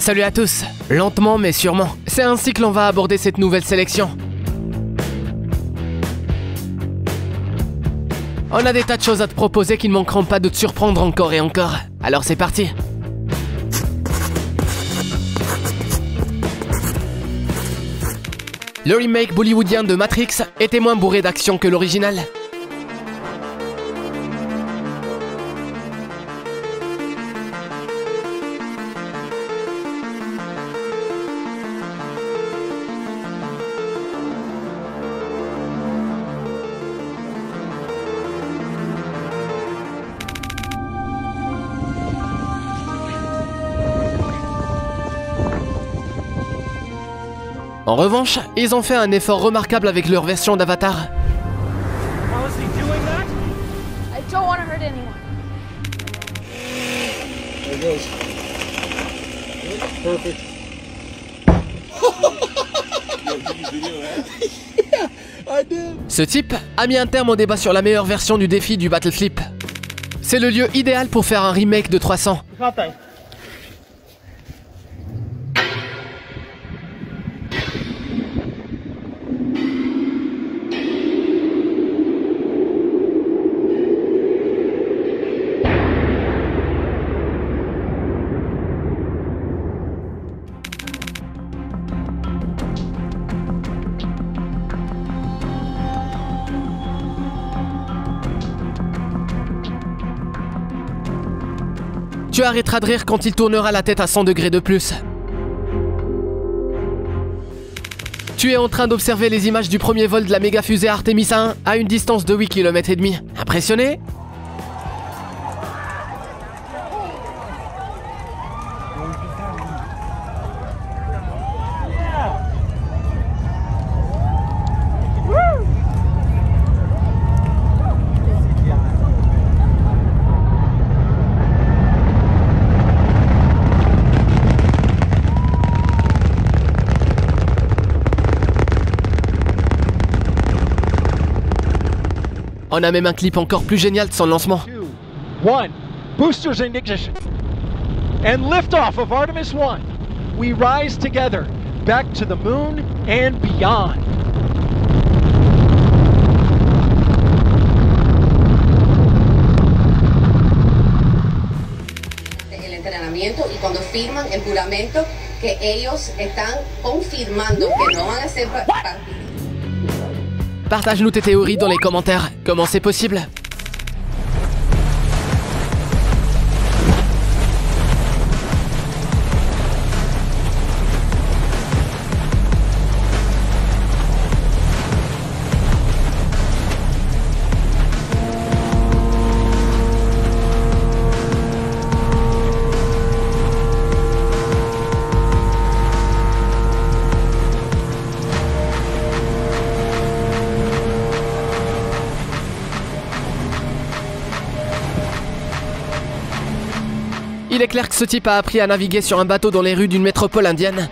Salut à tous, lentement mais sûrement, c'est ainsi que l'on va aborder cette nouvelle sélection. On a des tas de choses à te proposer qui ne manqueront pas de te surprendre encore et encore. Alors c'est parti. Le remake bollywoodien de Matrix était moins bourré d'action que l'original. En revanche, ils ont fait un effort remarquable avec leur version d'Avatar. Ce type a mis un terme au débat sur la meilleure version du défi du Battle Flip. C'est le lieu idéal pour faire un remake de 300. Tu arrêteras de rire quand il tournera la tête à 100 degrés de plus. Tu es en train d'observer les images du premier vol de la méga fusée Artemis 1 à une distance de 8 km et demi. Impressionné ? On a même un clip encore plus génial de son lancement. 2, 1, boosters in ignition. And liftoff of Artemis 1. We rise together, back to the moon and beyond. El entrenamiento y cuando firman el juramento que ellos están confirmando que no van a ser partidos. Partage-nous tes théories dans les commentaires. Comment c'est possible ? Il est clair que ce type a appris à naviguer sur un bateau dans les rues d'une métropole indienne.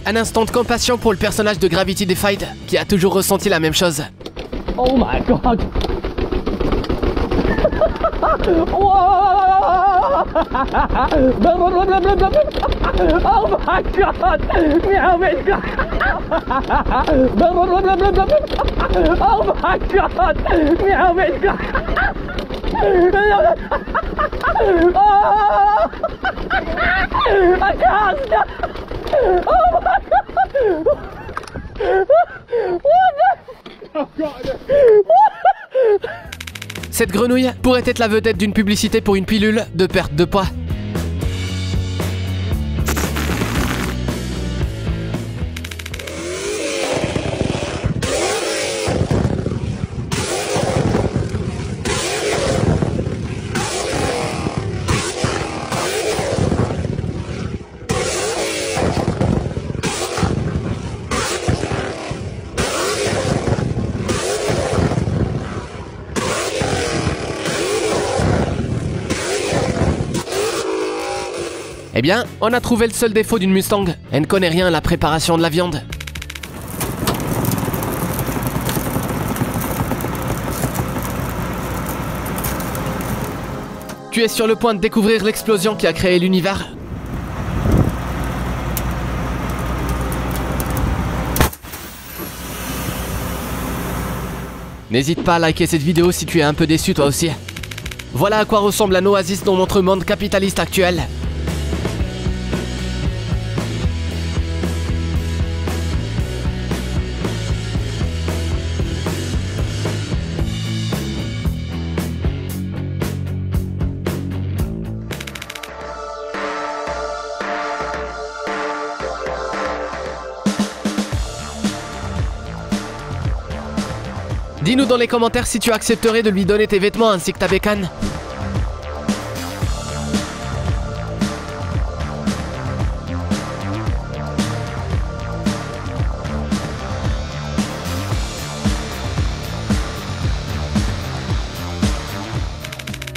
Un instant de compassion pour le personnage de Gravity Defied, qui a toujours ressenti la même chose. Oh my god! Oh my god! Meow, my god! Oh my god! Meow, my god! Oh! I can't stop! Oh my god! What the? Oh god! Cette grenouille pourrait être la vedette d'une publicité pour une pilule de perte de poids. Eh bien, on a trouvé le seul défaut d'une Mustang. Elle ne connaît rien à la préparation de la viande. Tu es sur le point de découvrir l'explosion qui a créé l'univers. N'hésite pas à liker cette vidéo si tu es un peu déçu toi aussi. Voilà à quoi ressemble un oasis dans notre monde capitaliste actuel. Dis-nous dans les commentaires si tu accepterais de lui donner tes vêtements ainsi que ta bécane.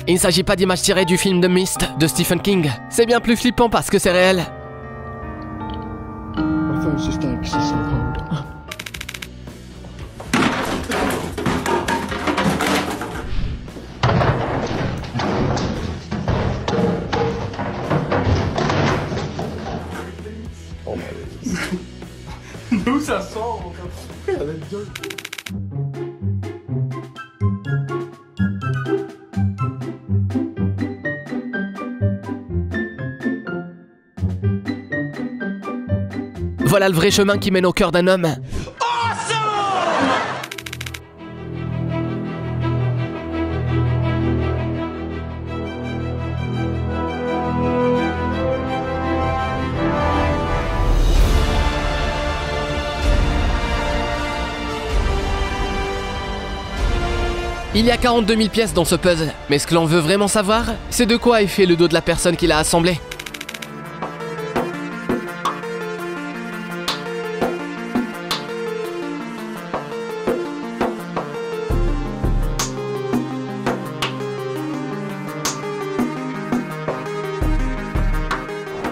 Il ne s'agit pas d'images tirées du film The Mist de Stephen King. C'est bien plus flippant parce que c'est réel. D'où ça sort? Avec deux. Voilà le vrai chemin qui mène au cœur d'un homme. Il y a 42 000 pièces dans ce puzzle, mais ce que l'on veut vraiment savoir, c'est de quoi est fait le dos de la personne qui l'a assemblé.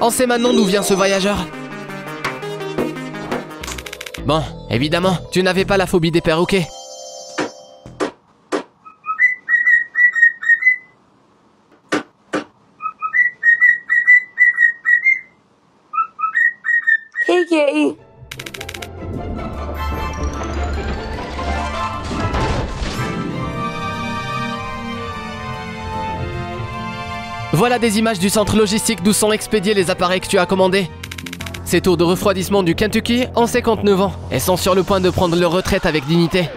On sait maintenant d'où vient ce voyageur. Bon, évidemment, tu n'avais pas la phobie des perroquets. Kiki. Voilà des images du centre logistique d'où sont expédiés les appareils que tu as commandés. Ces tours de refroidissement du Kentucky ont 59 ans et sont sur le point de prendre leur retraite avec dignité.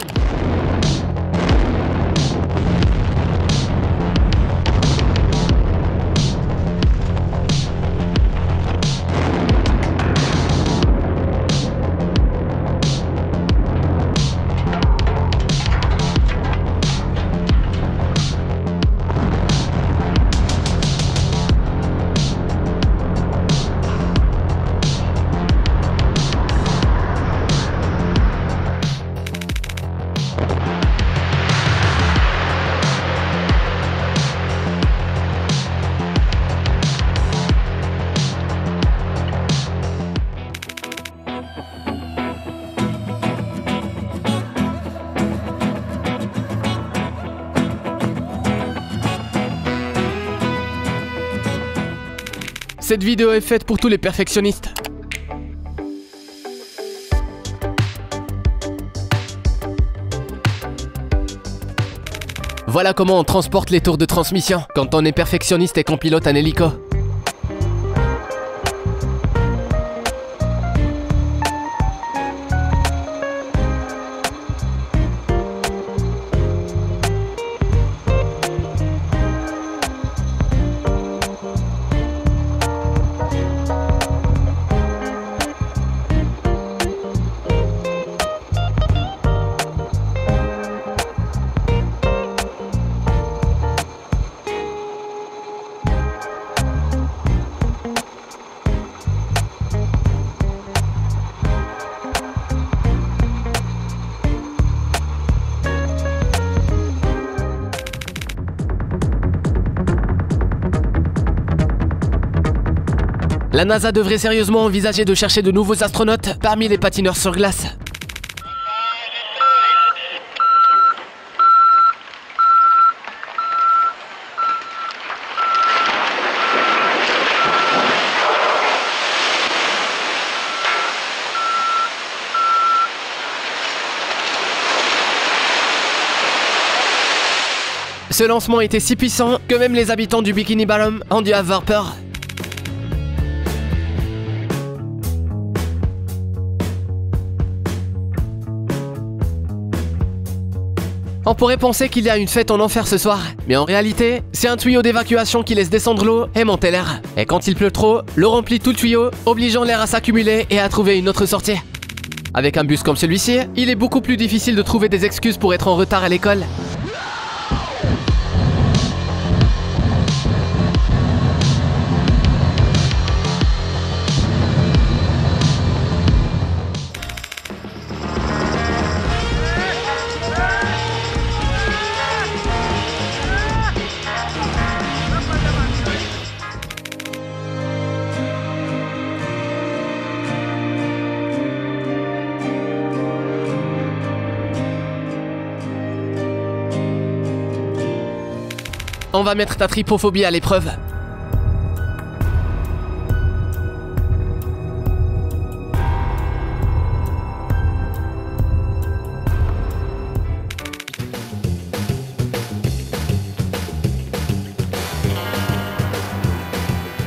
Cette vidéo est faite pour tous les perfectionnistes. Voilà comment on transporte les tours de transmission quand on est perfectionniste et qu'on pilote un hélico. La NASA devrait sérieusement envisager de chercher de nouveaux astronautes parmi les patineurs sur glace. Ce lancement était si puissant que même les habitants du Bikini Bottom ont dû avoir peur. On pourrait penser qu'il y a une fête en enfer ce soir, mais en réalité, c'est un tuyau d'évacuation qui laisse descendre l'eau et monter l'air. Et quand il pleut trop, l'eau remplit tout le tuyau, obligeant l'air à s'accumuler et à trouver une autre sortie. Avec un bus comme celui-ci, il est beaucoup plus difficile de trouver des excuses pour être en retard à l'école. On va mettre ta trypophobie à l'épreuve.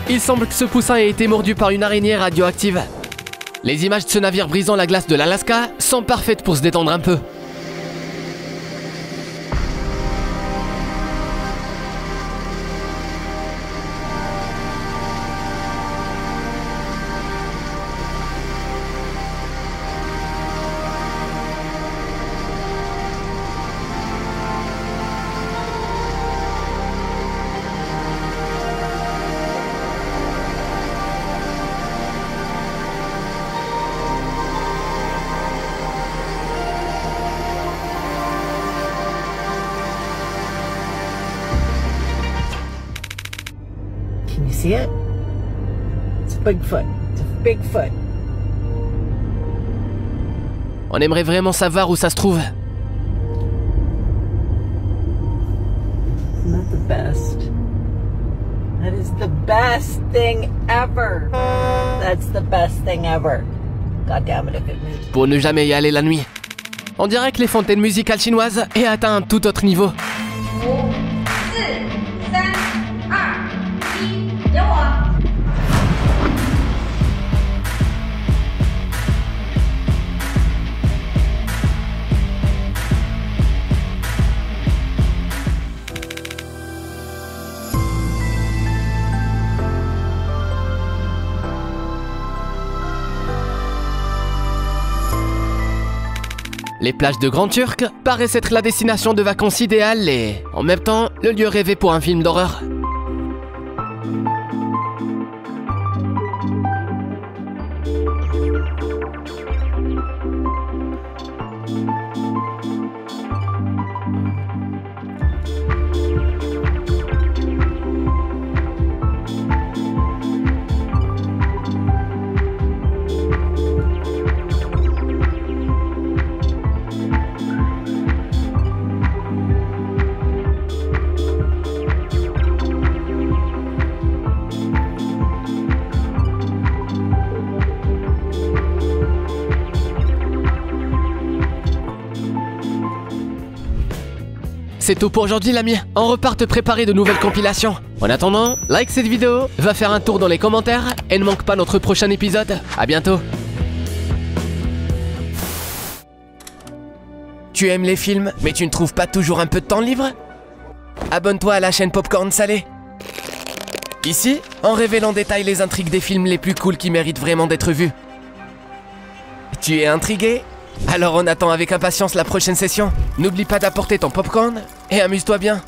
Il semble que ce poussin ait été mordu par une araignée radioactive. Les images de ce navire brisant la glace de l'Alaska sont parfaites pour se détendre un peu. Can you see it? It's a Bigfoot. It's a Bigfoot. On aimerait vraiment savoir où ça se trouve. Isn't that the best? That is the best thing ever. That's the best thing ever. God damn it if it moves. Pour ne jamais y aller la nuit. On dirait que les fontaines musicales chinoises aient atteint un tout autre niveau. 5、4、3、2、1，点火！ Les plages de Grand Turc paraissent être la destination de vacances idéale et, en même temps, le lieu rêvé pour un film d'horreur. C'est tout pour aujourd'hui l'ami, on repart te préparer de nouvelles compilations. En attendant, like cette vidéo, va faire un tour dans les commentaires et ne manque pas notre prochain épisode. À bientôt. Tu aimes les films, mais tu ne trouves pas toujours un peu de temps libre? Abonne-toi à la chaîne Popcorn Salé. Ici, on révèle en détail les intrigues des films les plus cools qui méritent vraiment d'être vus. Tu es intrigué? Alors on attend avec impatience la prochaine session. N'oublie pas d'apporter ton popcorn et amuse-toi bien.